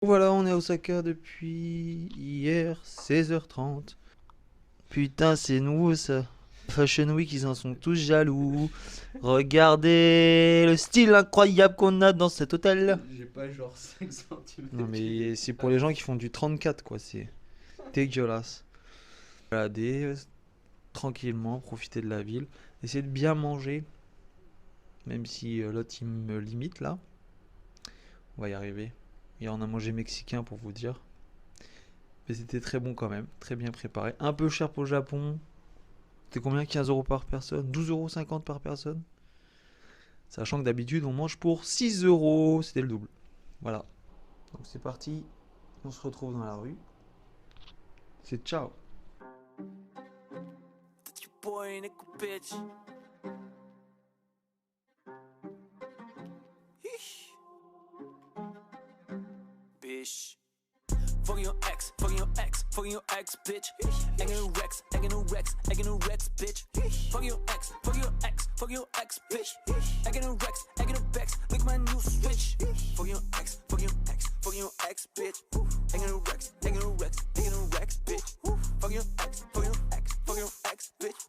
Voilà, on est à Osaka depuis hier, 16h30. Putain, c'est nouveau ça. Fashion Week, ils en sont tous jaloux. Regardez le style incroyable qu'on a dans cet hôtel. J'ai pas genre 5 centimes. Non mais c'est pour les gens qui font du 34 quoi, c'est dégueulasse. Balader tranquillement, profiter de la ville, essayer de bien manger. Même si l'autre il me limite là. On va y arriver. Hier on a mangé mexicain pour vous dire. Mais c'était très bon quand même, très bien préparé. Un peu cher pour le Japon. C'était combien? 15 euros par personne? 12,50 € par personne? Sachant que d'habitude on mange pour 6 euros. C'était le double. Voilà. Donc c'est parti. On se retrouve dans la rue. C'est ciao. Fucking your ex, fucking your ex, fucking your ex, bitch. Egging a Rex, egging a Rex, egging a Rex, bitch. Fucking your ex, fucking your ex, fucking your ex, bitch. Egging a Rex, egging a Bex, look at my new switch. Fucking your ex, fucking your ex, fucking your ex, bitch. Egging a Rex, egging a Rex, egging a Rex, bitch. Fucking your ex, fucking your ex, fucking your ex, bitch.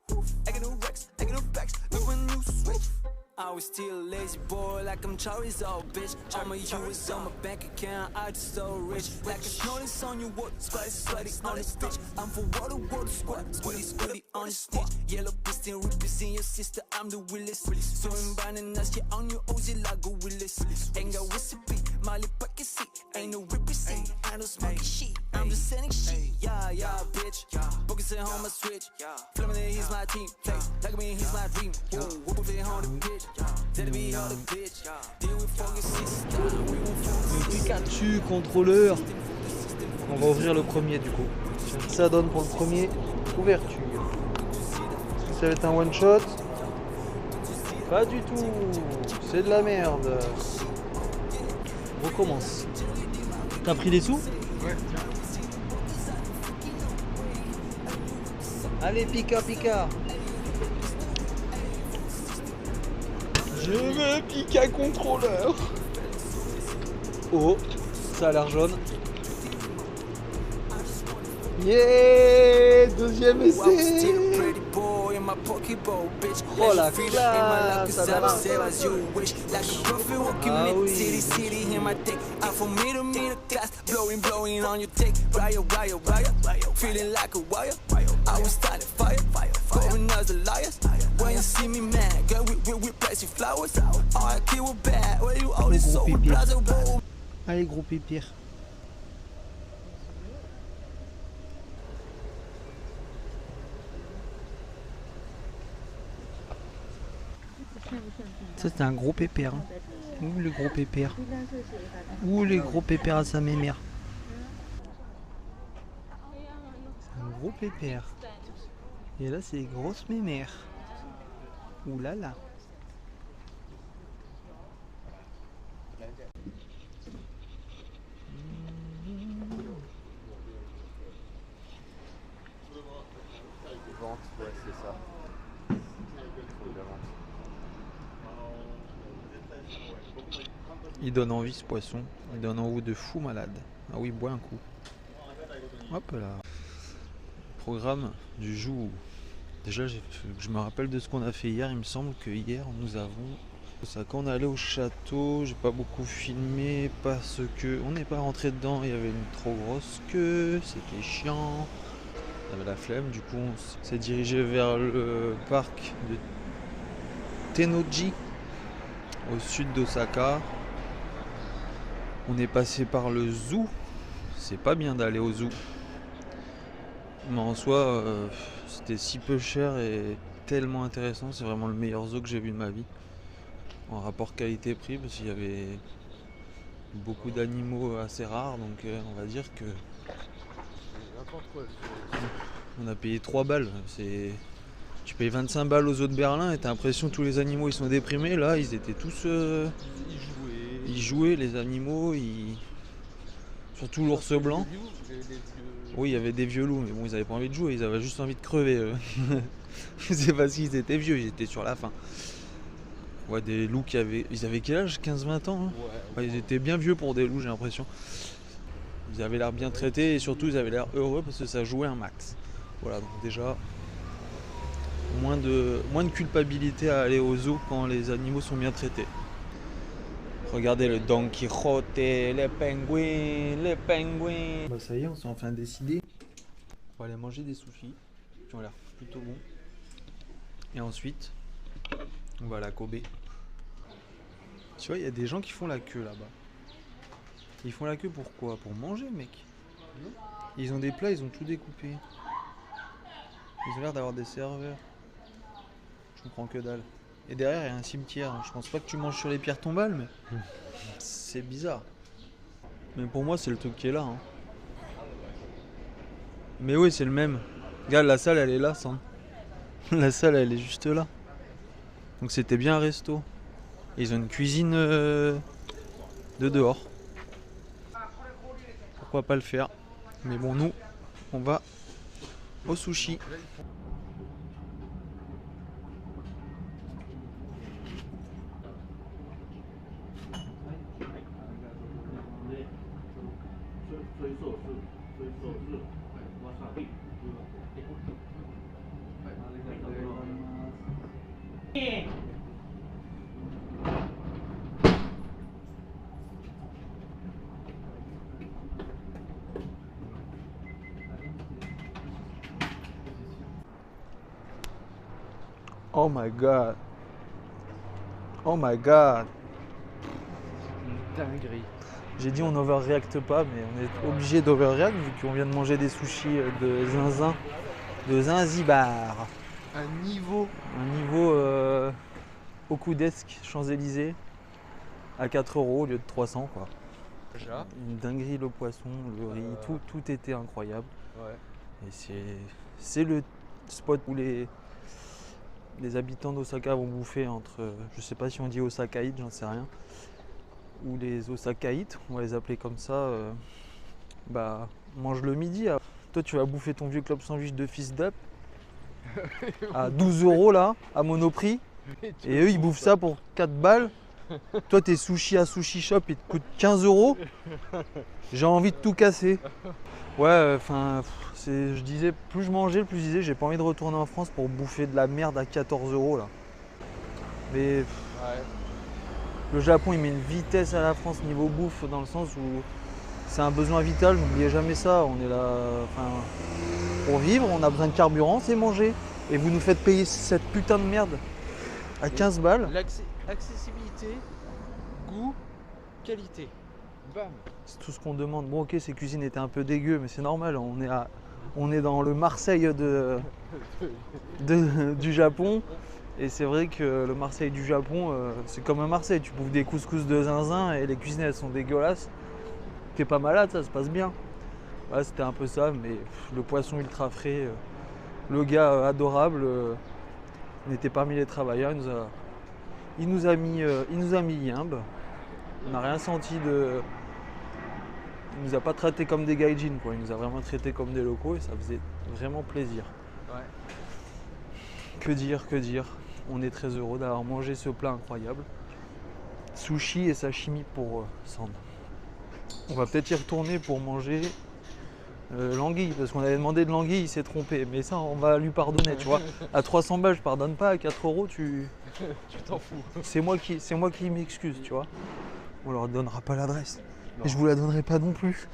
Egging a Rex, egging a Bex, look at my new switch. I was still a lazy boy, like I'm Charizard, bitch. All my US on my bank account, I just so rich. Like a notice on your water, sweaty on this bitch. I'm for water, squat, squiddy on the stitch. Yellow piston, represent your sister, I'm the Willis. So I'm buying us, yeah, on your OZ, like a Willis. Ain't got recipe, my lip pocket seat. Ain't no represent, I don't smoke shit. I'm just sending shit, yeah, bitch. Focus at home, my switch. Flamin' it, he's my team. Play, like me, he's my dream. Whoop it on the bitch. Le Pikachu contrôleur. On va ouvrir le premier du coup. Ça donne pour le premier. Ouverture. Est-ce que ça va être un one shot? Pas du tout. C'est de la merde. On recommence. T'as pris des sous? Ouais. Allez, Pika. Je veux Pika contrôleur. Oh, ça a l'air jaune. Yeah, deuxième essai. Oh la classe, ça va. Ah oui. Allez, gros pépère. Ça c'est un gros pépère. Hein. Ouh le gros pépère. Ouh les gros pépères à sa mémère. C'est un gros pépère. Et là c'est les grosses mémères. Ouh là là. Vente, ouais, c'est ça. Il donne envie ce poisson. Il donne envie de fou malade. Ah oui, bois un coup. Hop là. Programme du jour. Déjà, je me rappelle de ce qu'on a fait hier. Il me semble que hier, nous avons... Ça, quand on est allé au château, j'ai pas beaucoup filmé parce que on n'est pas rentré dedans. Il y avait une trop grosse queue. C'était chiant. On avait la flemme. Du coup, on s'est dirigé vers le parc de Tennoji, au sud d'Osaka. On est passé par le zoo. C'est pas bien d'aller au zoo. Mais en soi, c'était si peu cher et tellement intéressant. C'est vraiment le meilleur zoo que j'ai vu de ma vie. En rapport qualité-prix, parce qu'il y avait beaucoup d'animaux assez rares. Donc on va dire que on a payé 3 balles. Tu payes 25 balles aux zoo de Berlin et t'as l'impression que tous les animaux ils sont déprimés. Là, ils étaient tous... Ils jouaient les animaux, surtout l'ours blanc. Oui, il y avait des vieux loups, mais bon, ils avaient pas envie de jouer, ils avaient juste envie de crever. C'est parce qu'ils étaient vieux, ils étaient sur la fin. Ouais, des loups qui avaient... Ils avaient quel âge? 15-20 ans hein. Ouais, ils étaient bien vieux pour des loups, j'ai l'impression. Ils avaient l'air bien traités et surtout ils avaient l'air heureux parce que ça jouait un max. Voilà, donc déjà moins de culpabilité à aller au zoo quand les animaux sont bien traités. Regardez le Don Quijote, les pingouins, les pingouins. Bah ça y est, on s'est enfin décidé. On va aller manger des sushis qui ont l'air plutôt bons. Et ensuite, on va à la Kobe. Tu vois, il y a des gens qui font la queue là-bas. Ils font la queue pourquoi? Pour manger, mec. Ils ont des plats, ils ont tout découpé. Ils ont l'air d'avoir des serveurs. Je comprends que dalle. Et derrière, il y a un cimetière. Je pense pas que tu manges sur les pierres tombales, mais c'est bizarre. Mais pour moi, c'est le truc qui est là. Hein. Mais oui, c'est le même. Regarde, la salle, elle est là, Sand. La salle, elle est juste là. Donc c'était bien un resto. Et ils ont une cuisine de dehors. Pourquoi pas le faire? Mais bon, nous, on va au sushi. Oh my god. Oh my god. Dinguerie. J'ai dit on overreacte pas, mais on est obligé d'overreact vu qu'on vient de manger des sushis de zinzin, de Zinzibar. Un niveau. Un niveau Okudesque, Champs-Élysées, à 4 € au lieu de 300 quoi. Déjà. Une dinguerie, le poisson, le riz, tout était incroyable. Ouais. Et c'est le spot où les habitants d'Osaka vont bouffer entre, je sais pas si on dit Osakaïtes, j'en sais rien, ou les Osakaïtes, on va les appeler comme ça, bah mange le midi. Toi tu vas bouffer ton vieux club sandwich de fils d'up à 12 € là, à Monoprix, et eux ils bouffent ça pour 4 balles. Toi tes sushis à Sushi Shop ils te coûtent 15 €. J'ai envie de tout casser. Ouais, enfin, je disais, plus je mangeais, plus je disais, j'ai pas envie de retourner en France pour bouffer de la merde à 14 € là. Mais Ouais. le Japon, il met une vitesse à la France niveau bouffe dans le sens où c'est un besoin vital, n'oubliez jamais ça. On est là, enfin, pour vivre, on a besoin de carburant, c'est manger. Et vous nous faites payer cette putain de merde à 15 balles. Accessibilité, goût, qualité. Bam. C'est tout ce qu'on demande. Bon, ok, ces cuisines étaient un peu dégueu, mais c'est normal. On est dans le Marseille du Japon. Et c'est vrai que le Marseille du Japon, c'est comme un Marseille. Tu bouffes des couscous de zinzin et les cuisines, elles sont dégueulasses. T'es pas malade, ça se passe bien. Ouais, c'était un peu ça, mais le poisson ultra frais, le gars adorable, il était parmi les travailleurs. Il nous a mis yimbe. On n'a rien senti de... Il nous a pas traités comme des gaijins, quoi. Il nous a vraiment traités comme des locaux et ça faisait vraiment plaisir. Ouais. Que dire. On est très heureux d'avoir mangé ce plat incroyable. Sushi et sashimi pour Sand. On va peut-être y retourner pour manger l'anguille, parce qu'on avait demandé de l'anguille, il s'est trompé. Mais ça, on va lui pardonner, tu vois. À 300 balles, je pardonne pas. À 4 € Tu t'en fous. c'est moi qui m'excuse, tu vois. On leur donnera pas l'adresse. Et je vous la donnerai pas non plus.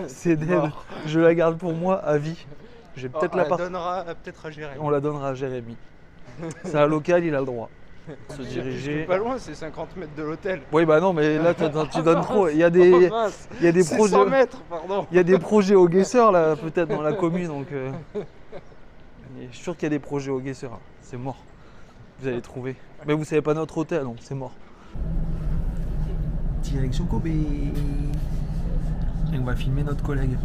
C'est dead. Je la garde pour moi à vie. J'ai peut-être On la donnera peut-être à Jérémy. On la donnera à Jérémy. C'est un local, il a le droit. Se C'est diriger. pas loin, c'est 50 mètres de l'hôtel. Oui, bah non, mais là tu donnes trop. Il y a des C'est projets. 100 mètres, pardon. Il y a des projets au Guesseur là, peut-être dans la commune, donc. Je suis sûr qu'il y a des projets au Guesseur. C'est mort. Vous allez trouver. Mais vous savez pas notre hôtel, donc c'est mort. Direction Kobe. Et on va filmer notre collègue.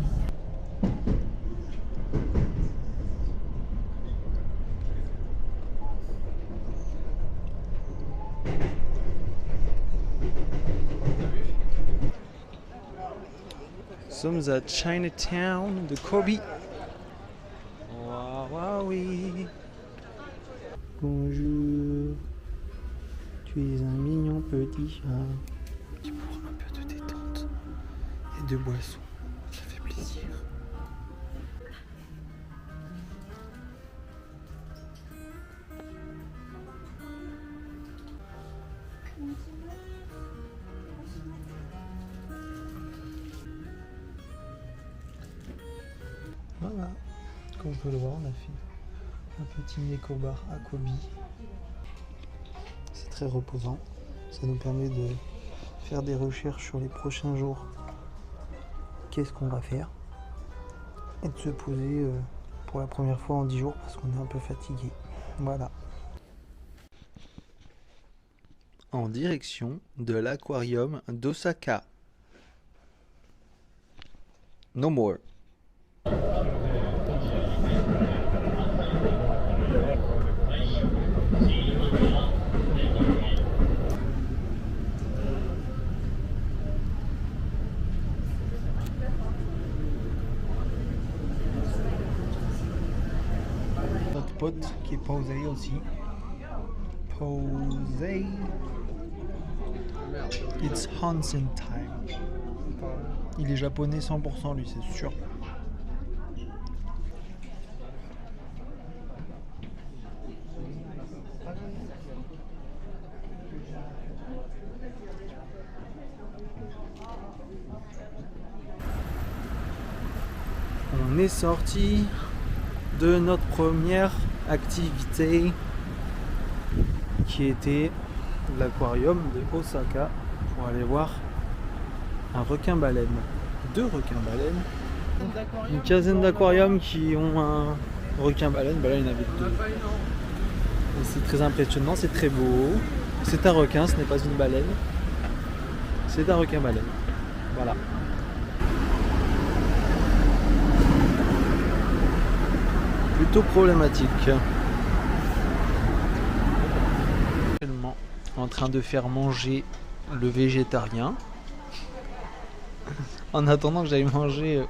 Nous sommes à Chinatown de Kobe. Waouh, oui. Bonjour. Tu es un mignon petit chat. Tu prends un peu de détente et de boisson. plaisir. Voilà, comme on peut le voir, on a fait un petit Nekobar Akobi. C'est très reposant, ça nous permet de faire des recherches sur les prochains jours. Qu'est-ce qu'on va faire? Et de se poser pour la première fois en 10 jours parce qu'on est un peu fatigué. Voilà. En direction de l'aquarium d'Osaka. No more. Notre pote qui est posé aussi. Posé. It's Hansen time. Il est japonais 100% lui, c'est sûr. On est sorti de notre première activité qui était l'aquarium de Osaka pour aller voir un requin-baleine. 2 requins-baleines. Une quinzaine d'aquariums qui ont un requin-baleine. Bah là il y en avait 2. Et c'est très impressionnant, c'est très beau. C'est un requin, ce n'est pas une baleine. C'est un requin-baleine. Voilà. Plutôt problématique. Actuellement en train de faire manger le végétarien. En attendant que j'aille manger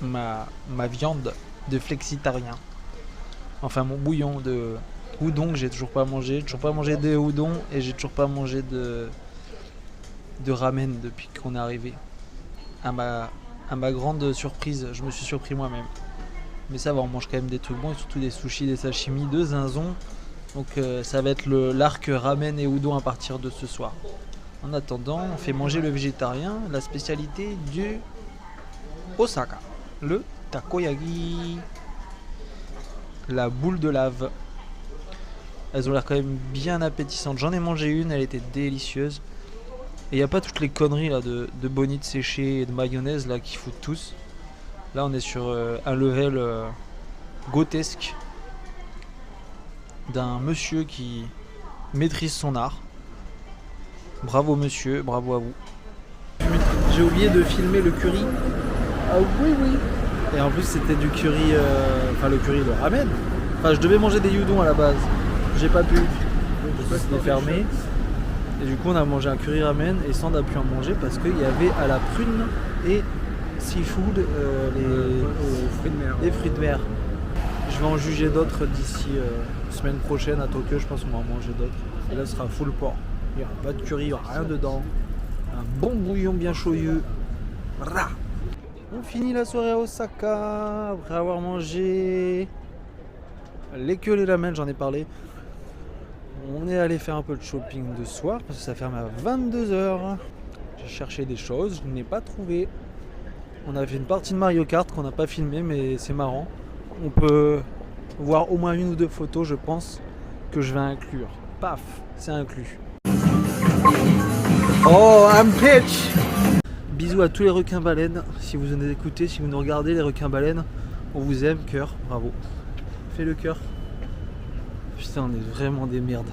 ma viande de flexitarien. Enfin mon bouillon de udon que j'ai toujours pas mangé. J'ai toujours pas mangé de udon et j'ai toujours pas mangé de ramen depuis qu'on est arrivé. À ma grande surprise, je me suis surpris moi-même. Mais ça va, on mange quand même des trucs bons et surtout des sushis, des sashimi, de zinzon. Donc ça va être l'arc ramen et udon à partir de ce soir. En attendant, on fait manger le végétarien, la spécialité du Osaka, le takoyaki, la boule de lave. Elles ont l'air quand même bien appétissantes. J'en ai mangé une, elle était délicieuse. Et il n'y a pas toutes les conneries là de bonites séchées et de mayonnaise là qui foutent tous. Là on est sur un level grotesque d'un monsieur qui maîtrise son art. Bravo monsieur, bravo à vous. J'ai oublié de filmer le curry. Ah oui oui. Et en plus c'était du curry, le curry, le ramen. Enfin je devais manger des udon à la base. J'ai pas pu. C'était fermé. Et du coup on a mangé un curry ramen et Sand a pu en manger parce qu'il y avait à la prune et seafood les fruits de mer. Je vais en juger d'autres d'ici semaine prochaine à Tokyo, je pense qu'on va en manger d'autres. Et là ce sera full porc. Il n'y aura pas de curry, il n'y aura rien dedans. Un bon bouillon bien chaud. On finit la soirée à Osaka après avoir mangé les ramen, j'en ai parlé. On est allé faire un peu de shopping de soir parce que ça ferme à 22 h. J'ai cherché des choses, je n'ai pas trouvé. On a fait une partie de Mario Kart qu'on n'a pas filmé mais c'est marrant. On peut voir au moins 1 ou 2 photos, je pense, que je vais inclure. Paf, c'est inclus. Oh, I'm pitch. Bisous à tous les requins-baleines. Si vous nous écoutez, si vous nous regardez, les requins-baleines, on vous aime, cœur, bravo. Fais le cœur. Putain, on est vraiment des merdes.